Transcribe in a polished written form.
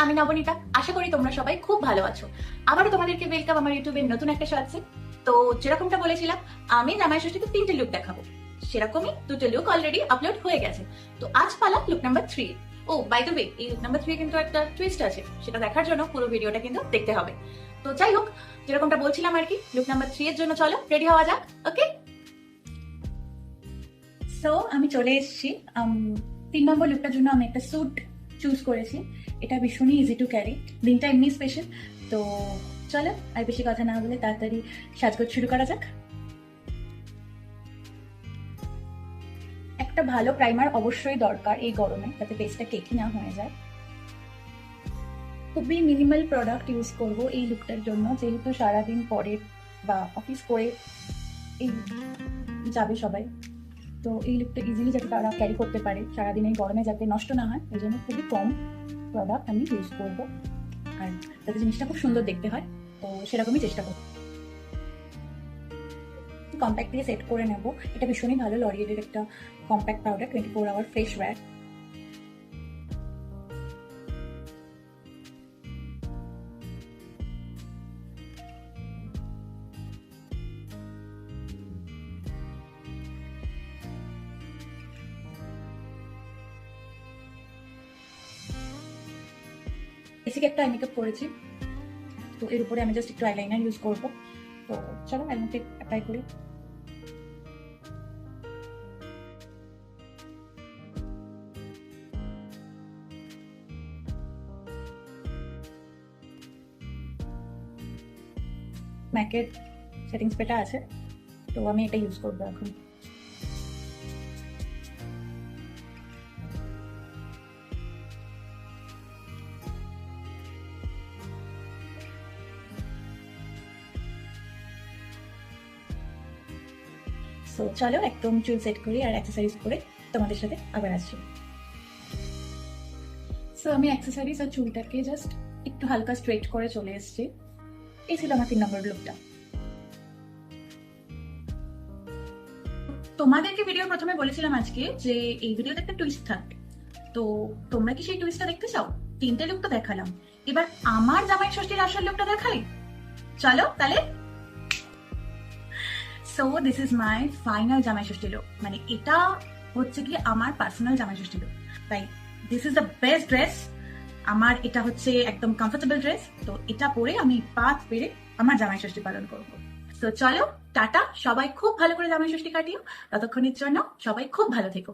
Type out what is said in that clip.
আমি নবনীতা। আশা করি তোমরা সবাই খুব ভালো আছো। আবারও তোমাদেরকে ওয়েলকাম আমার ইউটিউবের নতুন একটা শর্টসে। তো যেরকমটা বলেছিলাম, আমি জামাই ষষ্ঠীতে 3টে লুক দেখাবো। সেরকমই 2টে লুক অলরেডি আপলোড হয়ে গেছে। তো আজ পালা look number 3। Oh by the way, এই লুক নাম্বার 3 কিন্তু একটা টুইস্ট আছে, সেটা দেখার জন্য পুরো ভিডিওটা কিন্তু দেখতে হবে। তো যাই হোক, যেরকমটা বলছিলাম আর কি, লুক নাম্বার 3 এর জন্য চলো রেডি হওয়া যাক। ওকে, সো আমি চলে এসেছি। 3 নম্বর লুকটার জন্য আমি একটা স্যুট চুজ করেছি। এটা ভীষণই ইজি টু ক্যারি, দিনটা এমনি স্পেশাল। তো চলো আর বেশি কথা না বলে তাড়াতাড়ি সাজগোজ শুরু করা যাক। একটা ভালো প্রাইমার অবশ্যই দরকার এই গরমে, যাতে ফেসটা কেকি না হয়ে যায়। খুবই মিনিমাল প্রোডাক্ট ইউজ করব এই লুকটার জন্য, যেহেতু সারাদিন পরে বা অফিস করে এই যাবে সবাই। তো এই লুকটা ইজিলি যাতে তারা ক্যারি করতে পারে সারাদিন এই গরমে, যাতে নষ্ট না হয়, এই জন্য খুবই কম প্রোডাক্ট আমি ইউজ করব, আর যাতে জিনিসটা খুব সুন্দর দেখতে হয়, তো সেরকমই চেষ্টা করব। কম্প্যাক্ট দিয়ে সেট করে নেব। এটা ভীষণই ভালো, লরিয়েলের একটা compact powder 24 hour fresh wear. Basic একটা আই মেকআপ করেছি, তো এর উপরে আমি জাস্ট একটু আইলাইনার ইউজ করবো। তো চলো আইলাইনারটা অ্যাপ্লাই করি। ম্যাকের সেটিং স্প্রেটা আছে, তো আমি এটা ইউজ করবো এখন। সো চলো একদম চুল সেট করি আর অ্যাক্সেসরিজ করে তোমাদের সাথে আবার আসছি। সো আমি অ্যাক্সেসরিজ আর চুলটাকে জাস্ট একটু হালকা স্ট্রেট করে চলে এসেছি। এই ছিল আমার 3 নম্বর লুকটা। তোমাদেরকে ভিডিও প্রথমে বলেছিলাম আজকে যে এই ভিডিওতে একটা টুইস্ট থাকবে। তো তোমরা কি সেই টুইস্টটা দেখতে চাও? 3টে লুক তো দেখালাম, এবার আমার জামাই ষষ্ঠীর আসল লুকটা দেখাই। চলো তাহলে। So this is my final জামাই ষষ্ঠী লুক, মানে এটা হচ্ছে কি আমার পার্সোনাল জামাই ষষ্ঠী লুক। তাই this is the best dress. আমার এটা হচ্ছে একদম কমফোর্টেবল ড্রেস, তো এটা পরে আমি 5 পেরে আমার জামাই ষষ্ঠী পালন করবো। তো চলো টাটা, সবাই খুব ভালো করে জামাই ষষ্ঠী কাটিও। ততক্ষণের জন্য সবাই খুব ভালো থেকো।